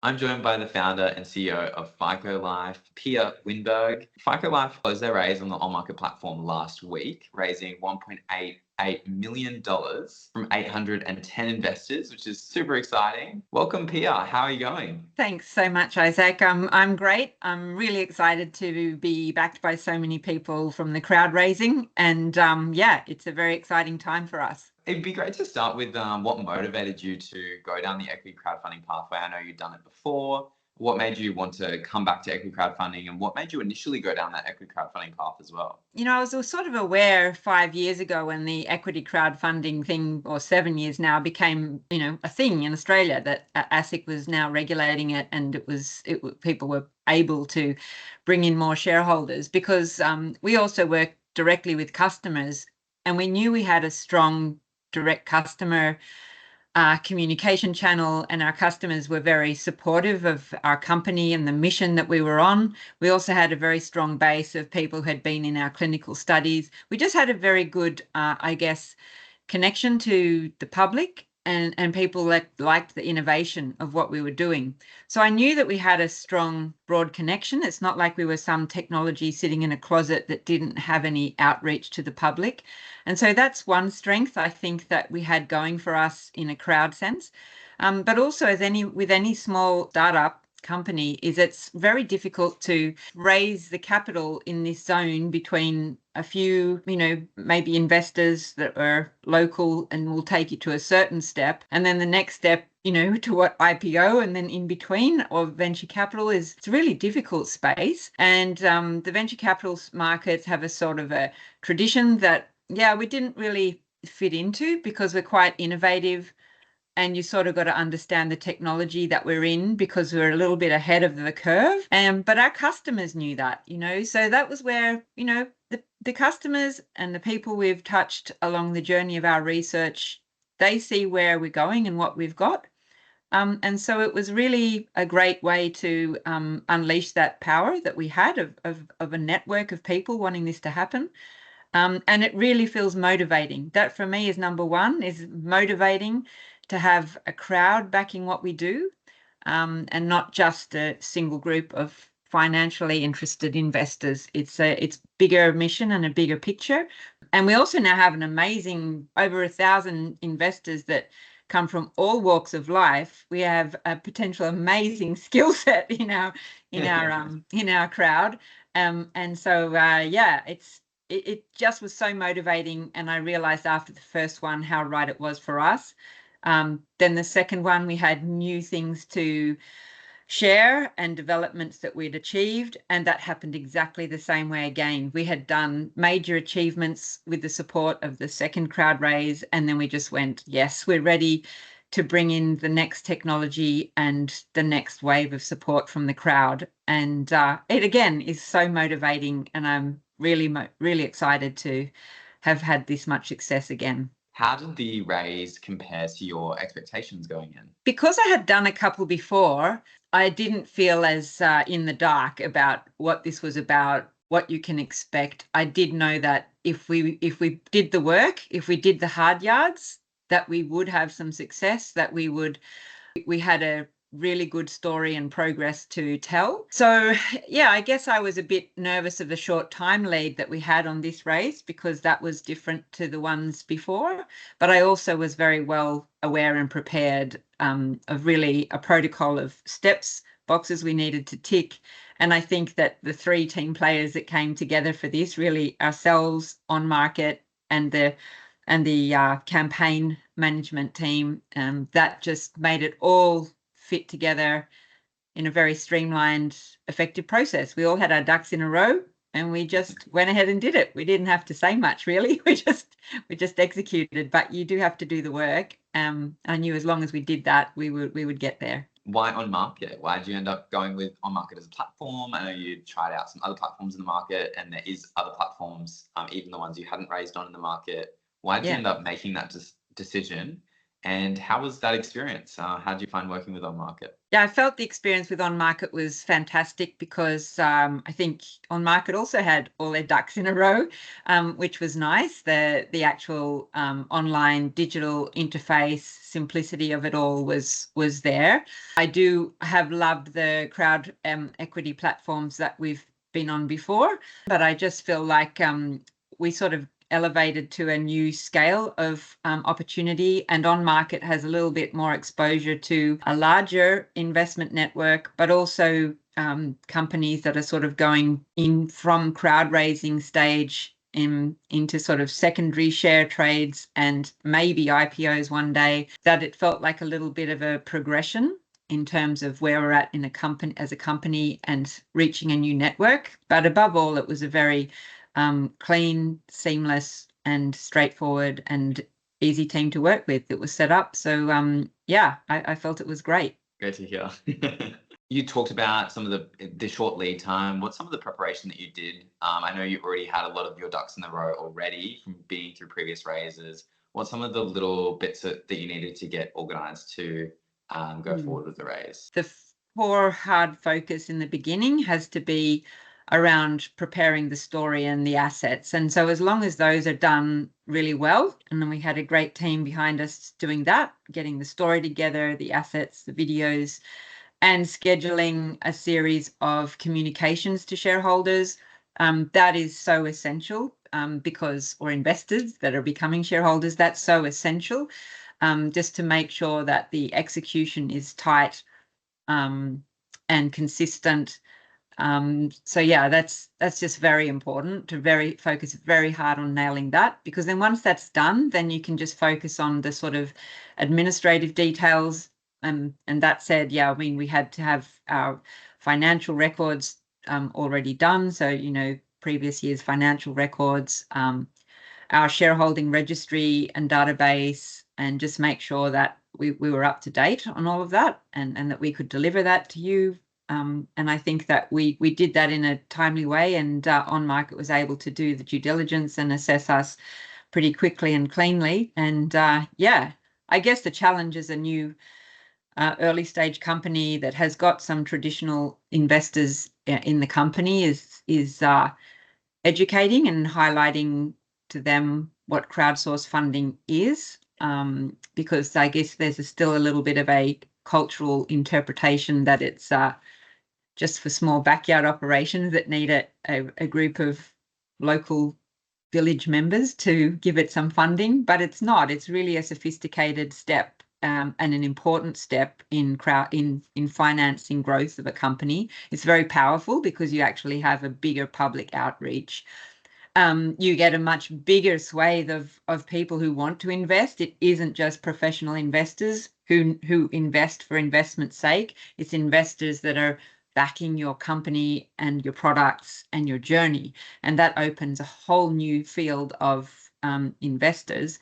I'm joined by the founder and CEO of PhycoLife, Pia Winberg. PhycoLife closed their raise on the on-market platform last week, raising $1.88 million from 810 investors, which is super exciting. Welcome, Pia. How are you going? Thanks so much, Isaac. I'm great. I'm really excited to be backed by so many people from the crowd raising, and it's a very exciting time for us. It'd be great to start with what motivated you to go down the equity crowdfunding pathway. I know you've done it before. What made you want to come back to equity crowdfunding, and what made you initially go down that equity crowdfunding path as well? I was sort of aware 5 years ago when the equity crowdfunding thing, or 7 years now, became, a thing in Australia, that ASIC was now regulating it, and people were able to bring in more shareholders because we also work directly with customers, and we knew we had a strong direct customer communication channel, and our customers were very supportive of our company and the mission that we were on. We also had a very strong base of people who had been in our clinical studies. We just had a very good, connection to the public, and people that liked the innovation of what we were doing. So I knew that we had a strong, broad connection. It's not like we were some technology sitting in a closet that didn't have any outreach to the public. And so that's one strength I think that we had going for us in a crowd sense. But also, with any small startup company, it's very difficult to raise the capital in this zone between a few, maybe investors that are local and will take you to a certain step, and then the next step, to what IPO, and then in between, or venture capital. It's a really difficult space. And the venture capital markets have a sort of a tradition that, we didn't really fit into, because we're quite innovative, and you sort of got to understand the technology that we're in, because we're a little bit ahead of the curve. But our customers knew that, so that was where, the customers and the people we've touched along the journey of our research, they see where we're going and what we've got. And so it was really a great way to unleash that power that we had of a network of people wanting this to happen. And it really feels motivating. That for me is number one, is motivating to have a crowd backing what we do, and not just a single group of financially interested investors. It's bigger mission and a bigger picture. And we also now have an amazing, over 1,000 investors that come from all walks of life. We have a potential amazing skill set in our crowd. And so it just was so motivating, and I realized after the first one how right it was for us. Then the second one, we had new things to share and developments that we'd achieved, and that happened exactly the same way again. We had done major achievements with the support of the second crowd raise, and then we just went, yes, we're ready to bring in the next technology and the next wave of support from the crowd. And it again is so motivating, and I'm really excited to have had this much success again. How did the raise compare to your expectations going in? Because I had done a couple before, I didn't feel as in the dark about what this was about, what you can expect. I did know that if we did the work, if we did the hard yards, that we would have some success, that we had a really good story and progress to tell. So I guess I was a bit nervous of the short time lead that we had on this race, because that was different to the ones before. But I also was very well aware and prepared of really a protocol of steps, boxes we needed to tick. And I think that the 3 team players that came together for this, really ourselves, on market, and the campaign management team, that just made it all fit together in a very streamlined, effective process. We all had our ducks in a row, and we just went ahead and did it. We didn't have to say much, really. We just executed. But you do have to do the work. I knew as long as we did that, we would get there. Why on market? Why did you end up going with on market as a platform? I know you tried out some other platforms in the market, and there is other platforms, even the ones you hadn't raised on in the market. Why did you end up making that decision? And how was that experience? How did you find working with On Market? Yeah, I felt the experience with On Market was fantastic because I think On Market also had all their ducks in a row, which was nice. The actual online digital interface simplicity of it all was there. I do have loved the crowd equity platforms that we've been on before, but I just feel like we sort of elevated to a new scale of opportunity, and On Market has a little bit more exposure to a larger investment network, but also companies that are sort of going in from crowd raising stage into sort of secondary share trades and maybe IPOs one day, that it felt like a little bit of a progression in terms of where we're at in a company as a company and reaching a new network. But above all, it was a very clean, seamless, and straightforward and easy team to work with that was set up. So yeah, I felt it was great. Great to hear. You talked about some of the short lead time. What's some of the preparation that you did? I know you already had a lot of your ducks in the row already from being through previous raises. What's some of the little bits that you needed to get organized to go forward with the raise? The core hard focus in the beginning has to be around preparing the story and the assets. And so as long as those are done really well, and then we had a great team behind us doing that, getting the story together, the assets, the videos, and scheduling a series of communications to shareholders, that is so essential because, or investors that are becoming shareholders, that's so essential just to make sure that the execution is tight and consistent. So yeah, that's just very important to focus very hard on nailing that, because then once that's done, then you can just focus on the sort of administrative details. And that said, yeah, I mean, we had to have our financial records already done. So, previous year's financial records, our shareholding registry and database, and just make sure that we were up to date on all of that and that we could deliver that to you. And I think that we did that in a timely way, and On Market was able to do the due diligence and assess us pretty quickly and cleanly. And yeah, I guess the challenge as a new early stage company that has got some traditional investors in the company is educating and highlighting to them what crowdsource funding is, because I guess there's still a little bit of a cultural interpretation that it's just for small backyard operations that need a group of local village members to give it some funding, but it's not. It's really a sophisticated step and an important step in financing growth of a company. It's very powerful because you actually have a bigger public outreach. You get a much bigger swathe of people who want to invest. It isn't just professional investors who invest for investment's sake. It's investors that are backing your company and your products and your journey. And that opens a whole new field of investors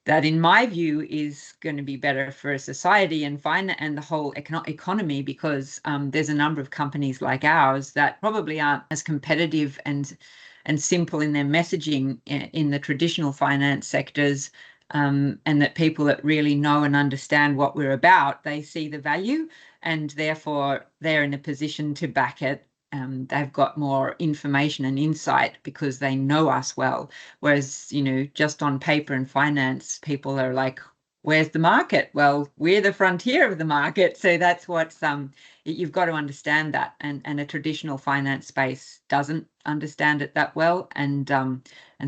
that, in my view, is going to be better for society and the whole economy, because there's a number of companies like ours that probably aren't as competitive and simple in their messaging in the traditional finance sectors, and that people that really know and understand what we're about, they see the value and therefore they're in a position to back it. They've got more information and insight because they know us well. Whereas, just on paper and finance, people are like, where's the market? Well, we're the frontier of the market. So that's what's, you've got to understand that. And a traditional finance space doesn't understand it that well. And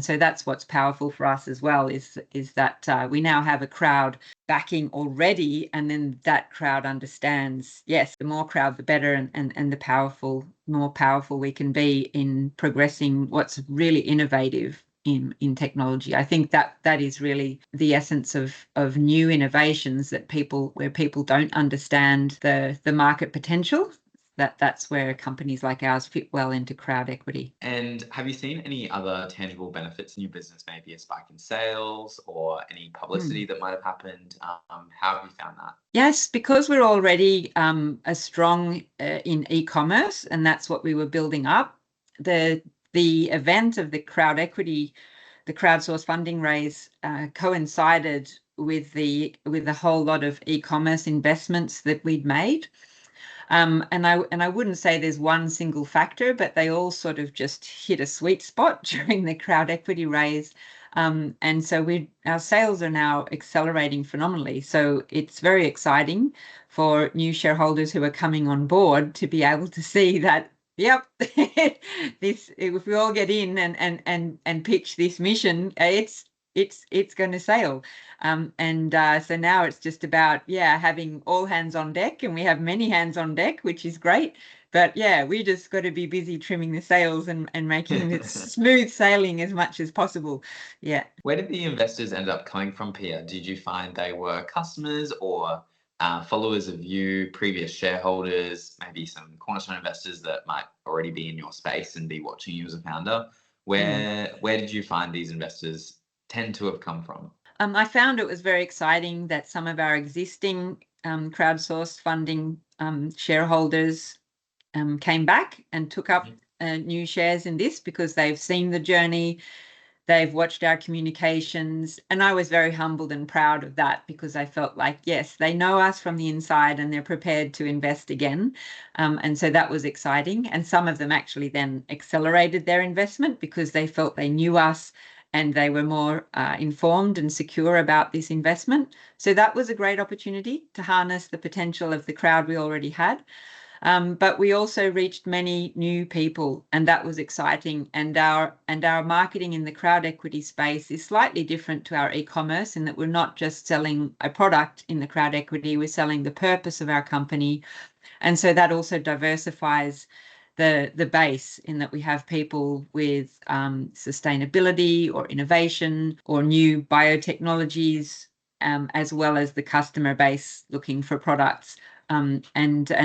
so that's what's powerful for us as well, is that we now have a crowd backing already, and then that crowd understands, yes, the more crowd, the better, and the more powerful we can be in progressing what's really innovative in technology. I think that is really the essence of new innovations, where people don't understand the market potential. That's where companies like ours fit well into crowd equity. And have you seen any other tangible benefits in your business, maybe a spike in sales or any publicity that might have happened? How have you found that? Yes, because we're already a strong in e-commerce, and that's what we were building up. The event of the crowd equity, the crowdsource funding raise, coincided with a whole lot of e-commerce investments that we'd made. And I wouldn't say there's one single factor, but they all sort of just hit a sweet spot during the crowd equity raise. And so our sales are now accelerating phenomenally. So it's very exciting for new shareholders who are coming on board to be able to see that, yep, if we all get in and pitch this mission, it's going to sail. So now it's just about, having all hands on deck, and we have many hands on deck, which is great. But we just got to be busy trimming the sails and making it smooth sailing as much as possible. Yeah. Where did the investors end up coming from, Pia? Did you find they were customers or followers of you, previous shareholders, maybe some cornerstone investors that might already be in your space and be watching you as a founder? Where did you find these investors tend to have come from? I found it was very exciting that some of our existing crowdsourced funding shareholders came back and took up new shares in this because they've seen the journey. They've watched our communications, and I was very humbled and proud of that because I felt like, yes, they know us from the inside and they're prepared to invest again. And so that was exciting. And some of them actually then accelerated their investment because they felt they knew us and they were more informed and secure about this investment. So that was a great opportunity to harness the potential of the crowd we already had. But we also reached many new people, and that was exciting. And our marketing in the crowd equity space is slightly different to our e-commerce in that we're not just selling a product in the crowd equity, we're selling the purpose of our company. And so that also diversifies the base in that we have people with sustainability or innovation or new biotechnologies, as well as the customer base looking for products. And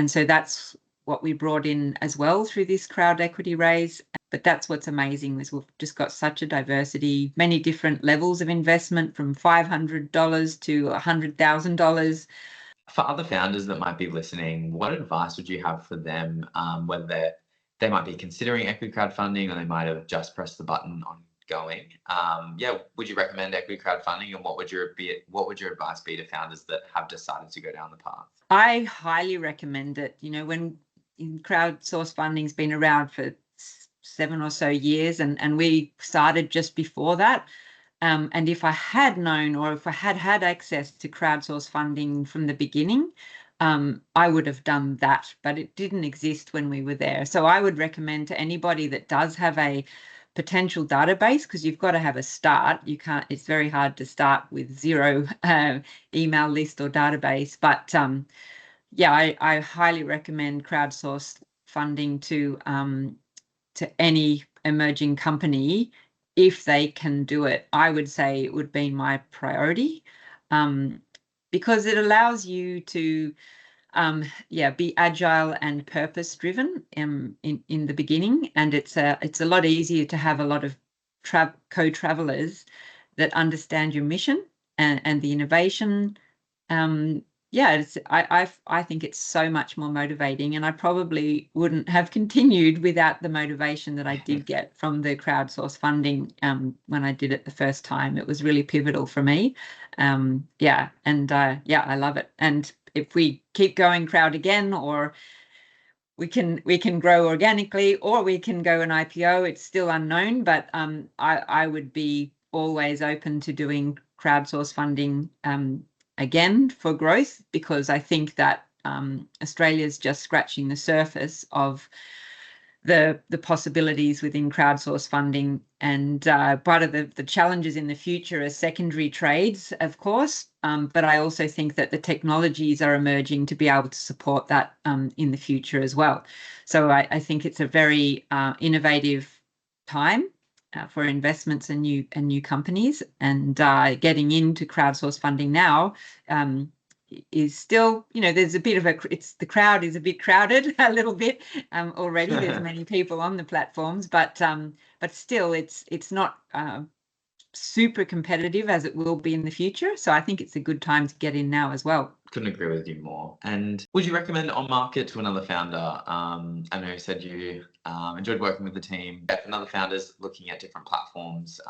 so that's what we brought in as well through this crowd equity raise. But that's what's amazing is we've just got such a diversity, many different levels of investment from $500 to $100,000. For other founders that might be listening, what advice would you have for them, whether they might be considering equity crowdfunding or they might have just pressed the button on going? Would you recommend equity crowdfunding, and what would your advice be to founders that have decided to go down the path? I highly recommend it. When crowdsourced funding's been around for 7 or so years, and we started just before that. And if I had known, or if I had access to crowdsourced funding from the beginning, I would have done that, but it didn't exist when we were there. So I would recommend to anybody that does have a potential database, because you've got to have a start. It's very hard to start with zero email list or database. But I highly recommend crowdsourced funding to any emerging company if they can do it. I would say it would be my priority, because it allows you to be agile and purpose driven in the beginning, and it's a lot easier to have a lot of co-travelers that understand your mission and the innovation. I think it's so much more motivating, and I probably wouldn't have continued without the motivation that I did get from the crowdsourced funding when I did it the first time. It was really pivotal for me. I love it. And if we keep going crowd again, or we can grow organically, or we can go an IPO, it's still unknown, but I would be always open to doing crowdsourced funding again for growth, because I think that Australia's just scratching the surface of the possibilities within crowdsourced funding. And part of the challenges in the future are secondary trades, of course, but I also think that the technologies are emerging to be able to support that in the future as well. So I think it's a very innovative time for investments and new companies, and getting into crowdsourced funding now is still, there's a bit of the crowd is a bit crowded a little bit already. There's many people on the platforms, but still it's not super competitive as it will be in the future. So I think it's a good time to get in now as well. Couldn't agree with you more. And would you recommend on market to another founder? I know you said you enjoyed working with the team. For another founders looking at different platforms,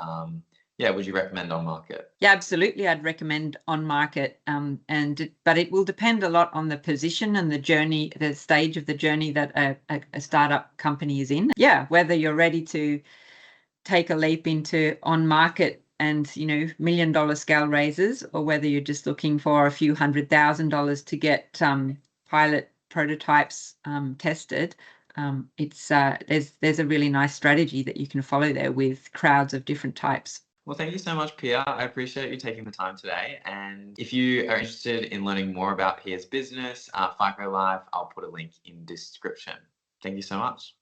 Yeah, would you recommend on market? Yeah, absolutely. I'd recommend on market, but it will depend a lot on the position and the journey, the stage of the journey that a startup company is in. Yeah, whether you're ready to take a leap into on market and $1 million scale raises, or whether you're just looking for a few $100,000 to get pilot prototypes tested. There's a really nice strategy that you can follow there with crowds of different types. Well, thank you so much, Pia. I appreciate you taking the time today. And if you are interested in learning more about Pia's business, PhycoLife, I'll put a link in the description. Thank you so much.